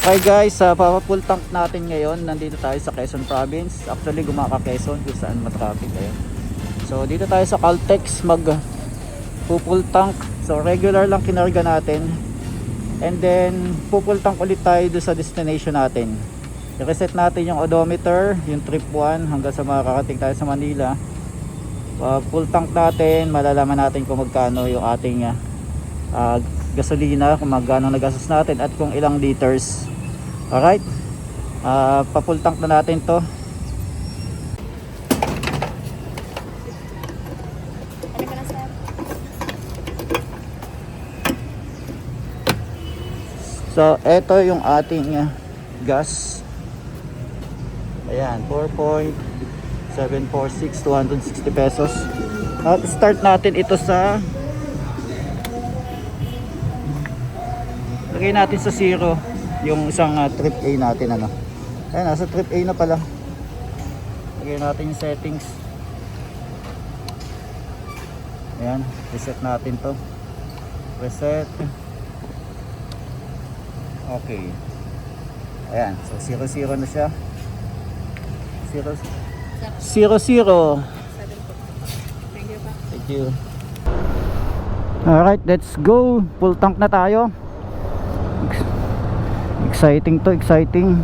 Okay guys, full tank natin ngayon. Nandito tayo sa Quezon Province. Actually Gumaka, Quezon, kung saan matraffic kayo. So dito tayo sa Caltex mag full tank. So regular lang kinarga natin. And then full tank ulit tayo doon sa destination natin. I-reset natin yung odometer, yung trip 1 hanggang sa makakarating tayo sa Manila. Full tank natin, malalaman natin kung magkano yung ating gasolina, kung magkano nagastos natin at kung ilang liters. Alright, pa-full tank na natin to. So ito yung ating gas. Ayan, 4.746, 260 pesos. At start natin ito sa, lagay natin sa 0 yung isang trip A natin, ano. Ayan, nasa trip A na pala. Lagay natin yung settings. Ayan, reset natin to. Reset. Okay. Ayan, so 0-0 na siya. 0-0. Thank you. Alright, let's go. Full tank na tayo. Exciting to, exciting.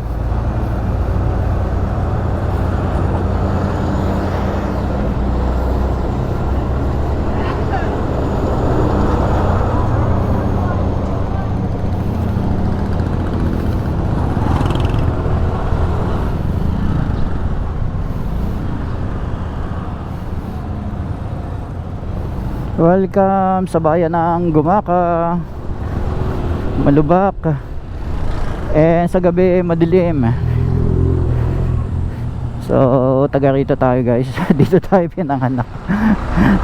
Welcome sa bayan ng Gumaka, malubak, and sa gabi madilim. So taga rito tayo guys. Dito tayo pinanganak.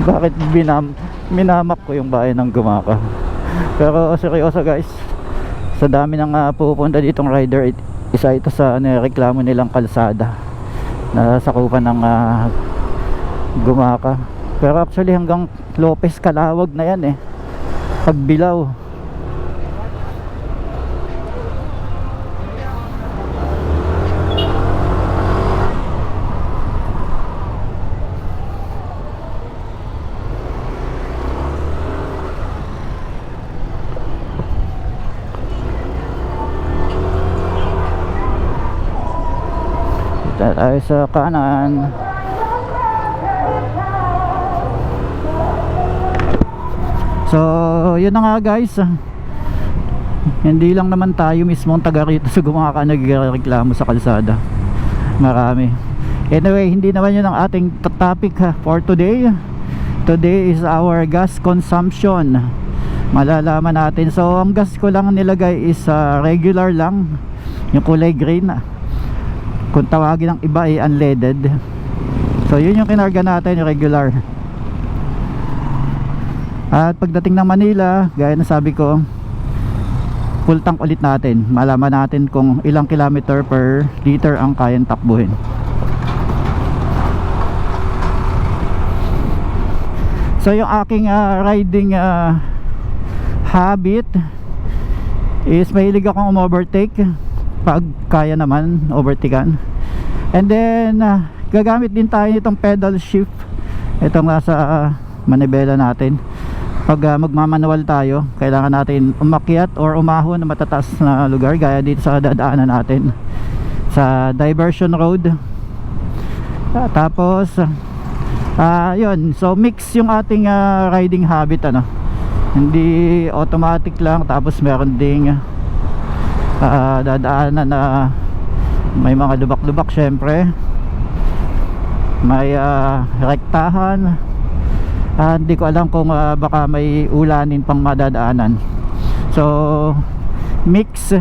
Bakit minamak ko yung bayan ng Gumaka? Pero seryoso guys, sa dami ng pupunta ditong rider, isa ito sa nireklamo nilang kalsada na sakupan ng Gumaka. Pero actually hanggang Lopez Calawag na yan eh, Pagbilao. Dito tayo sa kanan. So yun na nga guys, hindi lang naman tayo mismo ang taga rito sa Gumaka nagreklamo sa kalsada, marami. Anyway, hindi naman yun ang ating topic for today. Today is our gas consumption. Malalaman natin. So ang gas ko lang nilagay is regular lang, yung kulay green. Kung tawagin ng iba ay unleaded. So yun yung kinarga natin, yung regular. At pagdating ng Manila, gaya na sabi ko, full tank ulit natin. Malaman natin kung ilang kilometer per liter ang kayang takbuhin. So yung aking riding habit is mahilig akong overtake pag kaya naman overtakean. And then gagamit din tayo nitong pedal shift. Itong nasa manibela natin. Pag magmamanual tayo, kailangan natin umakyat or umahon na matataas na lugar, gaya dito sa dadaanan natin sa diversion road. Tapos yun, so mix yung ating riding habit, ano. Hindi automatic lang, tapos meron ding dadaanan na may mga lubak-lubak, syempre may rektahan. Hindi ko alam kung baka may ulanin pang madadaanan. So mix,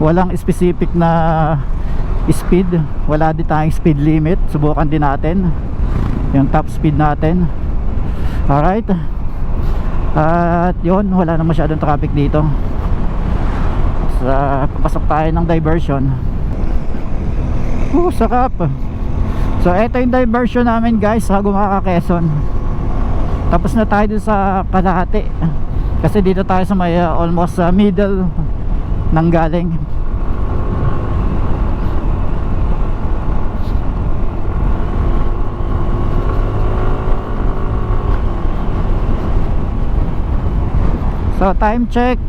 walang specific na speed, wala din tayong speed limit. Subukan din natin yung top speed natin. Alright, at yun, wala na masyadong traffic dito. Papasok tayo ng diversion. Sarap. So ito yung diversion namin guys sa Gumaka, Quezon. Tapos na tayo dun sa kalahati, kasi dito tayo sa may almost middle nanggaling. So time check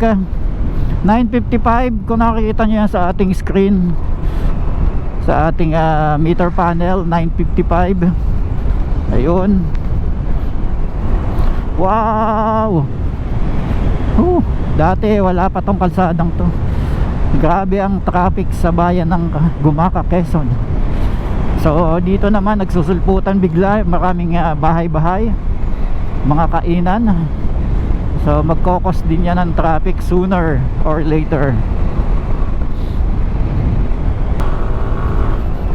9:55 kung nakikita nyo yan sa ating screen, sa ating meter panel. 9:55. Ayun. Wow. Dati wala pa tong kalsadang to. Grabe ang traffic sa bayan ng Gumaca, Quezon. So dito naman nagsusulputan bigla, maraming bahay-bahay, mga kainan. So magkokos din yan ng traffic sooner or later.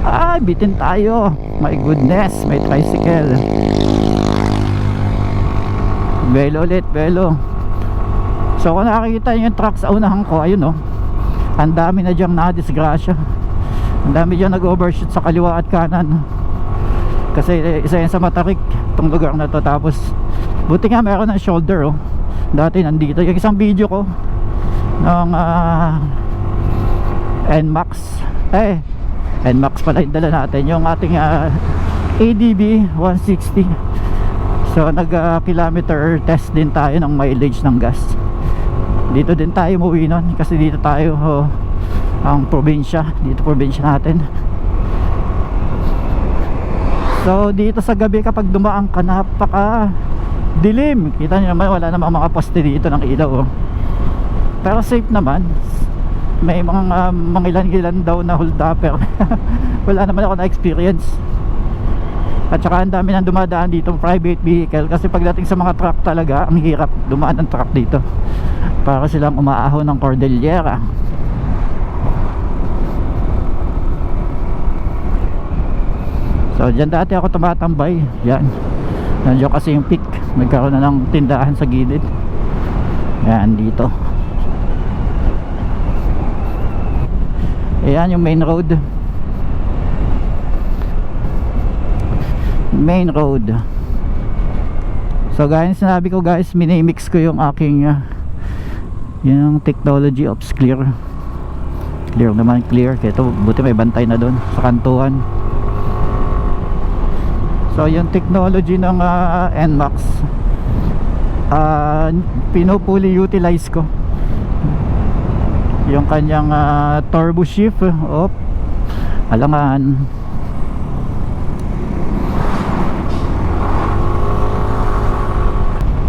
Ay, bitin tayo. My goodness, may tricycle. Belo ulit, belo. So kung nakikita nyo yung truck sa unahan ko, ayun, oh, ang dami na diyang nadisgrasya. Ang dami diyang nag-overshoot sa kaliwa at kanan. Kasi isa yan sa matarik itong lugar na to. Tapos buti nga meron ng shoulder, oh. Dati nandito yung isang video ko ng NMAX. NMAX pala yung dala natin, yung ating ADB 160. So nag kilometer test din tayo ng mileage ng gas. Dito din tayo umuwi nun kasi dito tayo ang probinsya, dito probinsya natin. So dito sa gabi kapag dumaan ka, napaka dilim. Kita nyo naman, wala namang mga poste dito ng ilaw, oh. Pero safe naman. May mga ilan daw na hold upper. Wala naman ako na experience. At saka ang dami nang dumadaan dito private vehicle, kasi pagdating sa mga truck talaga ang hirap dumaan ng truck dito. Para silang umaahon ng Cordillera. So dyan dati ako tumatambay. Yan, nandiyo kasi yung peak. Nagkaroon na ng tindahan sa gilid. Yan dito. Ayan yung main road. Main road. So gaya ng sinabi ko guys, minimix ko yung aking yung technology of clear. Clear naman, clear. Kaya ito, buti may bantay na doon sa kantuhan. So yung technology ng NMAX, pinupuli utilize ko yung kanyang turbo shift. Alangan.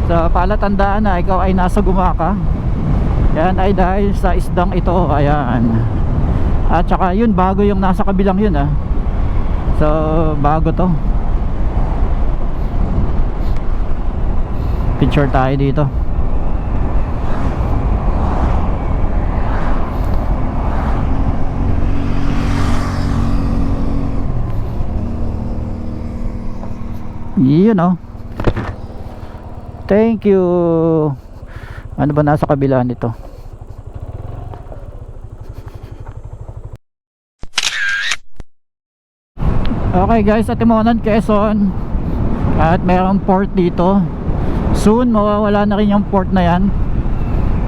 So palatandaan na ikaw ay nasa Gumaca. Yan ay dahil sa isdang ito. Ayan. At saka yun, bago yung nasa kabilang yun, So bago to. Picture tayo dito. Yun, oh. Thank you. Ano ba nasa kabila nito? Okay guys, sa Timonan, Quezon. At mayroong port dito. Soon mawawala na rin yung port na yan.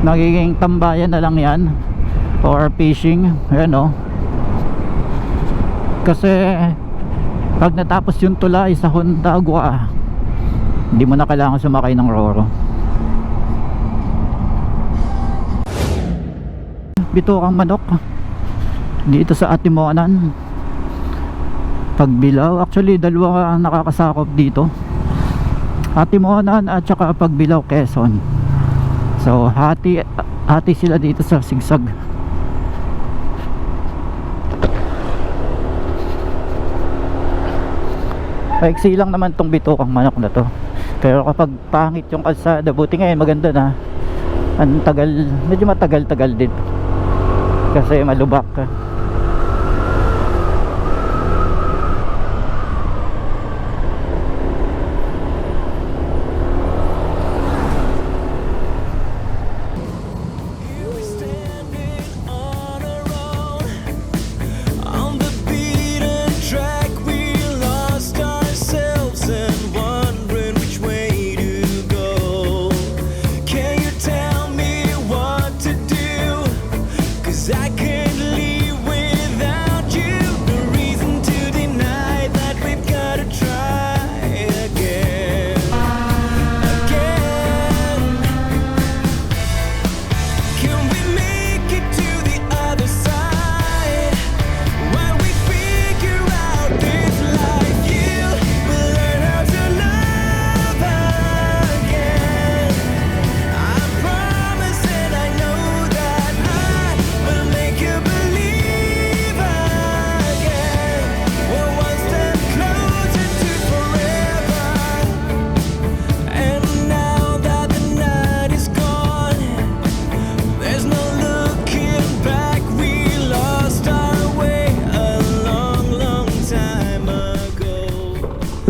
Nagiging tambayan na lang yan, or fishing. Ayan, oh. Kasi pag natapos yung tulay sa Honda-Agua, hindi mo na kailangan sumakay ng Roro. Bitukang manok dito sa Atimonan, Pagbilao. Actually dalawa ang nakakasakop dito, Atimonan at saka Pagbilao, Quezon. So hati sila dito sa sigsag. Maiksi lang naman tong bitukang manok na to, pero kapag pangit yung kalsada, buti ngayon maganda na. Ang tagal, medyo matagal-tagal din kasi malubak.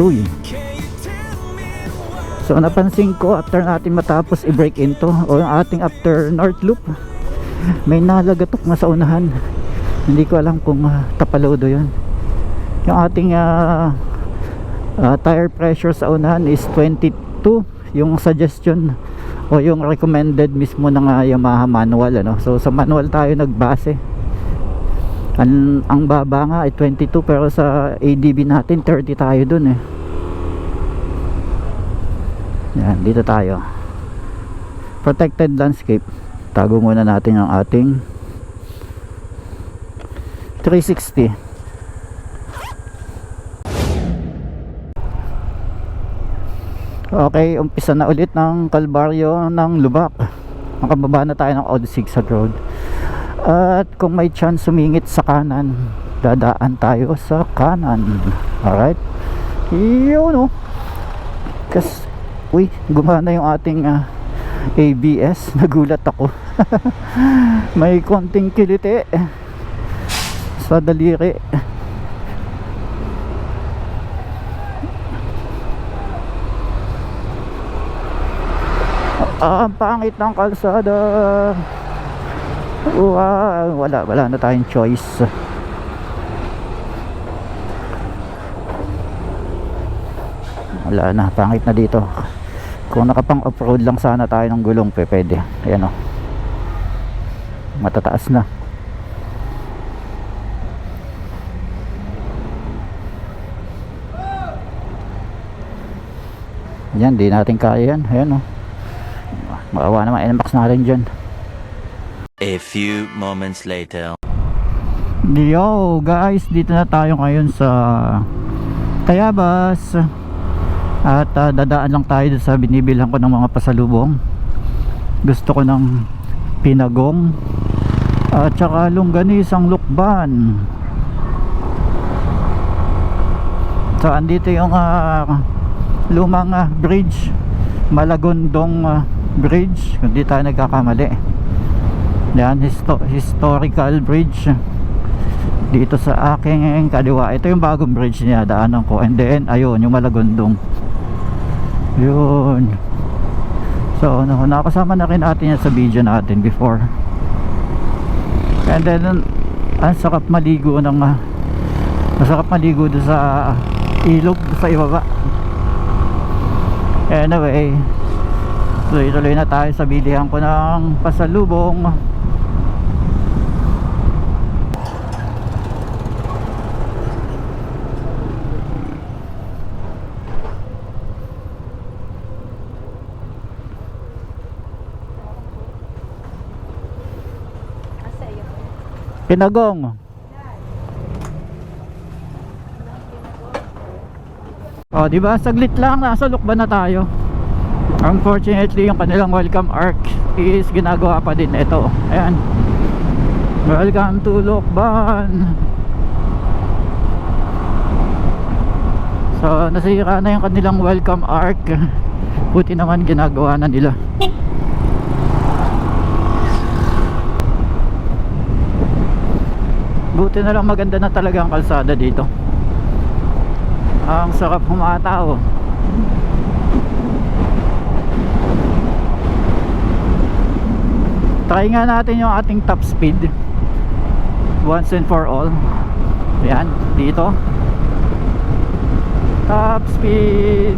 Uy. So napansin ko after natin matapos i-break into o yung ating after north loop, may nalagatok na sa unahan. Hindi ko alam kung tapalodo yun. Yung ating tire pressure sa unahan is 22. Yung suggestion o yung recommended mismo ng Yamaha manual, ano. So sa manual tayo nagbase. Ang baba nga ay 22, pero sa ADB natin 30 tayo dun eh. Yan, dito tayo. Protected landscape. Tago muna natin ang ating 360. Okay, umpisa na ulit ng kalbaryo ng Lubak. Makababa na tayo ng Odd Zigzag Road. At kung may chance sumingit sa kanan, dadaan tayo sa kanan. Alright. Yun o. Kasi uy, gumana yung ating ABS. Nagulat ako. May konting kiliti sa daliri. Ang pangit ng kalsada. Wala na tayong choice. Wala na, pangit na dito. Kung nakapang off-road lang sana tayo ng gulong, pwede. Ayan o, matataas na. Yan, di natin kaya yan. Ayan o, maawa naman, NMAX natin dyan. A few moments later. Yo guys, dito na tayo ngayon sa Tayabas. At dadaan lang tayo sa binibilang ko ng mga pasalubong. Gusto ko ng pinagong at saka longganisang lukban. So andito yung lumang bridge, Malagondong bridge, kung di tayo nagkakamali. Yan, historical bridge dito sa aking kaliwa. Ito yung bagong bridge niya, daanan ko. And then ayun yung Malagondong. Yun. So nakasama na rin natin yan sa video natin before. And then ang sarap maligo ng masarap maligo doon sa ilog sa ibaba. Anyway, tuloy-tuloy na tayo sa bilihan ko ng pasalubong. Pinagong. Oh, di ba? Saglit lang, nasa Lukban na tayo. Unfortunately, yung kanilang welcome arc is ginagawa pa din. Ito, ayan. Welcome to Lukban. So, nasira na yung kanilang welcome arc. Buti naman ginagawa na nila. Buti na lang maganda na talaga ang kalsada dito. Ang sarap humataw. Try nga natin yung ating top speed once and for all. Ayan, dito top speed.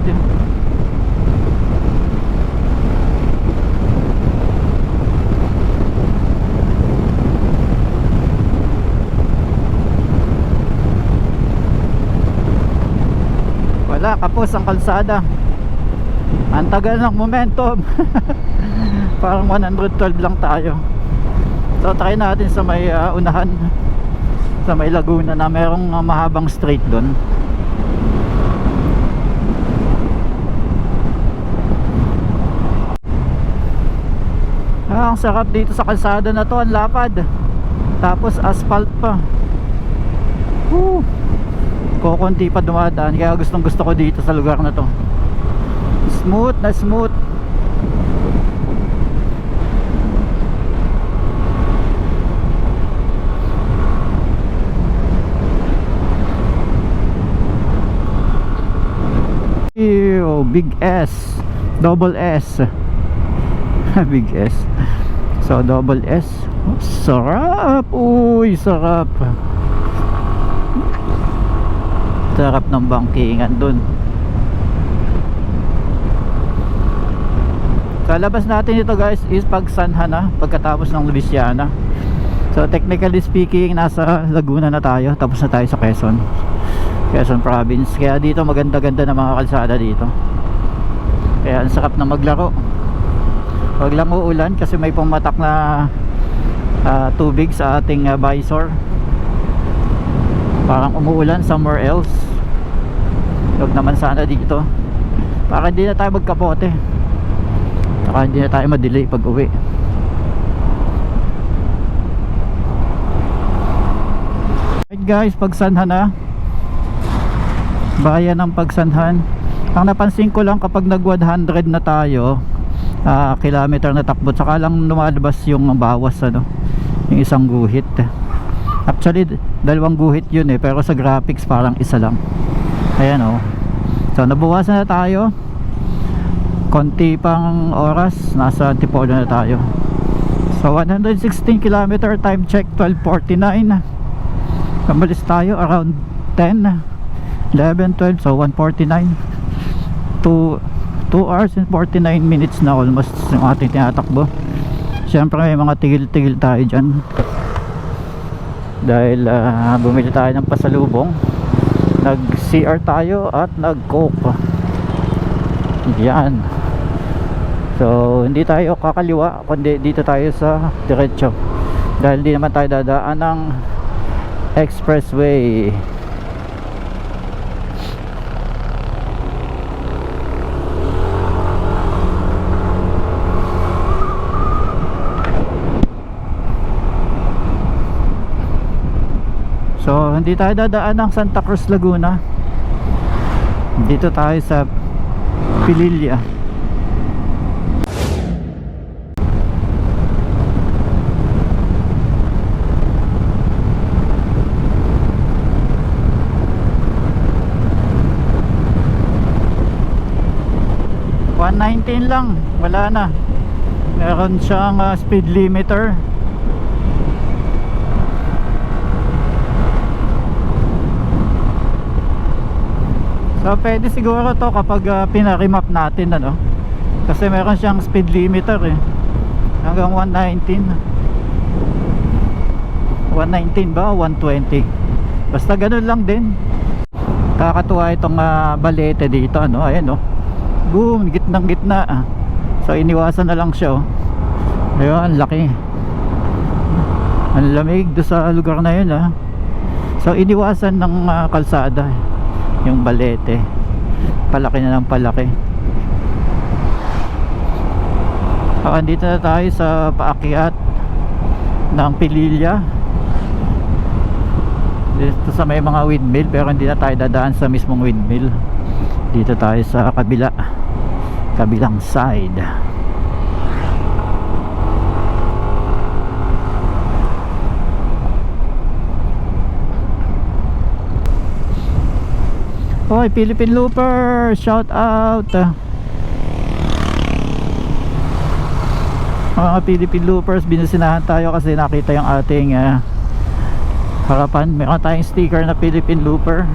Wala, kapos ang kalsada. Ang tagal ng momentum. Parang 112 lang tayo. So try natin sa may unahan, sa may Laguna na merong mahabang straight doon. Ang sarap dito sa kalsada na to, ang lapad. Tapos asphalt pa. Kukunti pa dumadaan, kaya gustong gusto ko dito sa lugar na to. Smooth na smooth. Ew, big S, double S. Big S. So double S. Sarap. Uy, sarap. Sarap ng bangkingan dun. Sa labas natin ito guys is Pagsanha na, pagkatapos ng Luisiana. So technically speaking, nasa Laguna na tayo, tapos na tayo sa Quezon Province. Kaya dito maganda-ganda na mga kalsada dito. Kaya ang sarap na maglaro. Huwag lang uulan kasi may pumatak na tubig sa ating visor. Parang umuulan somewhere else. Huwag naman sana dito, para hindi na tayo magkapote, saka hindi na tayo madelay pag uwi. Right guys, Pagsanha na, bayan ng Pagsanhan. Ang napansin ko lang, kapag nag 100 na tayo kilometer na takbo, saka lang lumalabas yung bawas, yung isang guhit. Actually dalawang guhit yun pero sa graphics parang isa lang. Ayan so nabawasan na tayo, konti pang oras, nasa Antipolo na tayo. So 116 km, time check 12:49. Kamalis tayo around 10, 11, 12, so 1:49. 2 hours and 49 minutes na almost yung ating tinatakbo. Siyempre may mga tigil-tigil tayo dyan dahil bumili tayo ng pasalubong. Nag CR tayo at nag Coke. Yan. So hindi tayo kakaliwa, kundi dito tayo sa diretso, dahil di naman tayo dadaan ng expressway. So hindi tayo dadaan ng Santa Cruz, Laguna. Dito tayo sa Pililla. $119 lang, wala na. Meron siyang speed limiter. So pwede siguro to kapag pinarimap natin, kasi meron siyang speed limiter hanggang 119 ba, 120, basta ganun lang din. Kakatuwa itong balete dito, ayan boom, gitnang gitna. So iniwasan na lang siya, ayun, laki, ang lamig do sa lugar na yun. So iniwasan ng kalsada yung balete, palaki na ng palaki. Andito na tayo sa paakyat ng Pililla, dito sa may mga windmill, pero hindi na tayo dadaan sa mismong windmill. Dito tayo sa kabilang side. Hoy, Philippine Looper, shout out. Mga Philippine Loopers, binusinahan tayo kasi nakita yung ating harapan. Meron tayong sticker na Philippine Looper.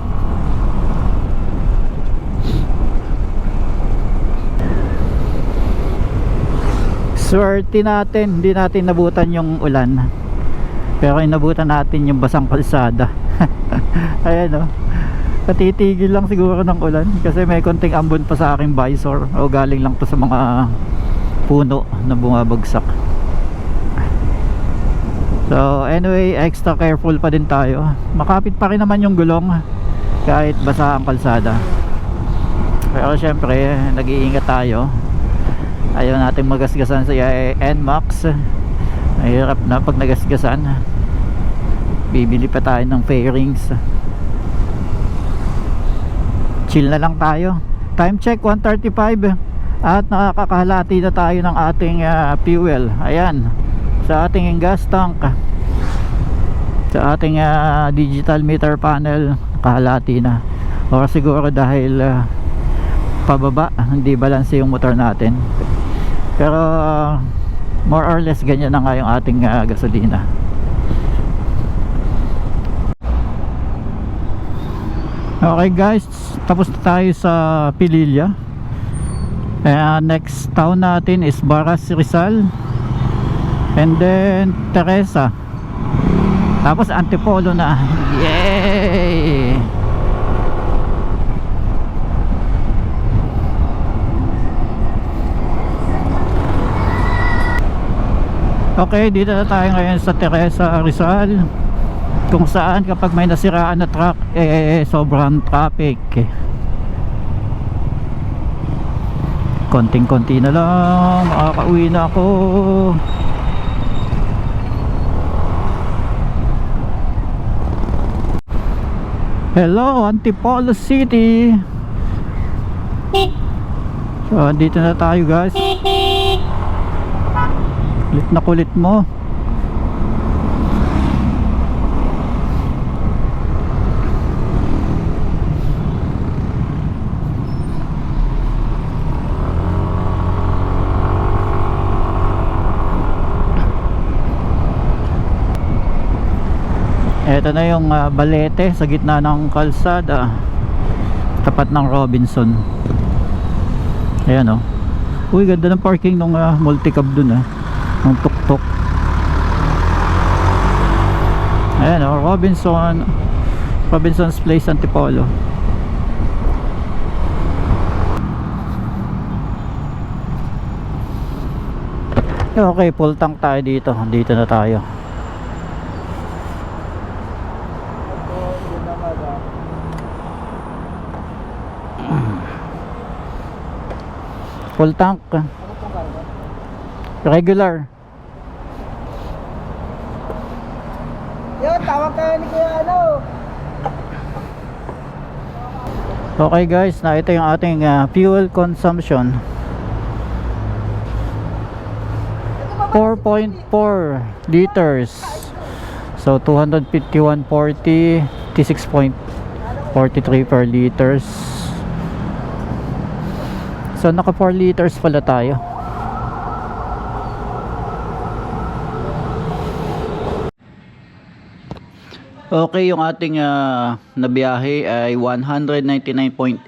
Swerte natin, hindi natin nabutan yung ulan, pero inabutan natin yung basang kalsada. Ayan patitigil lang siguro ng ulan kasi may konting ambon pa sa aking visor, o galing lang to sa mga puno na bumabagsak. So anyway, extra careful pa din tayo. Makapit pa rin naman yung gulong kahit basa ang kalsada, pero syempre nag-iingat tayo. Ayaw natin magasgasan sa NMAX. Mahirap na pag nagasgasan. Bibili pa tayo ng fairings. Chill na lang tayo. Time check 1:35 at nakakahalati na tayo ng ating fuel. Ayan, sa ating gas tank, sa ating digital meter panel, kahalati na. O siguro dahil pababa, hindi balance yung motor natin. Pero more or less ganyan na nga yung ating gasolina. Okay guys, tapos na tayo sa Pililla. Next town natin is Baras, Rizal, and then Teresa, tapos Antipolo na. Yay! Okay, dito na tayo ngayon sa Teresa, Rizal, kung saan kapag may nasiraan na truck, sobrang traffic. Konting-konti na lang, makakauwi na ako. Hello, Antipolo City. So, dito na tayo guys. Kulit na kulit mo. Ito na yung Balete sa gitna ng kalsada, tapat ng Robinson. Ayan oh. Uy, ganda ng parking ng multicab dun ng tuk-tuk. Ayan oh, Robinson's Place, Antipolo. Okay, full tank tayo dito. Dito na tayo. Full tank. Regular. Yun, tawag kayo ni Kuya ano. Okay guys, na ito yung ating fuel consumption. 4.4 liters. So 251.40, 56.43 per liters. So naka 4 liters pala tayo. Okay, yung ating nabiyahe ay 199.8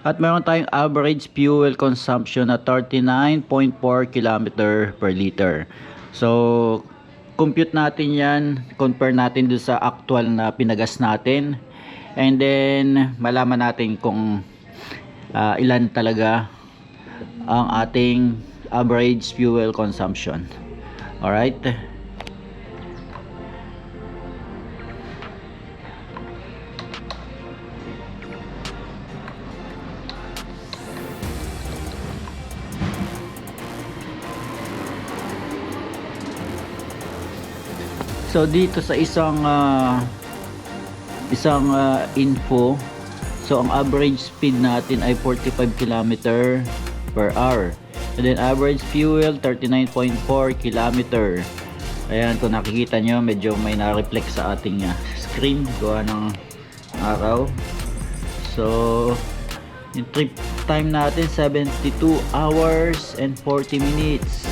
at meron tayong average fuel consumption na 39.4 km per liter. So compute natin yan, compare natin dun sa actual na pinagas natin, and then malaman natin kung ilan talaga ang ating average fuel consumption. Alright, so dito sa isang info, so ang average speed natin ay 45 km per hour, and then average fuel 39.4 km. Ayan, kung nakikita nyo, medyo may na-reflect sa ating screen gawa ng araw. So yung trip time natin 72 hours and 40 minutes.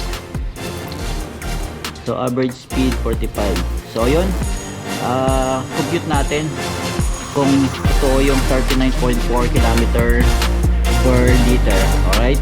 So average speed 45. So yun, compute natin kung ito yung 39.4 km per liter. Alright.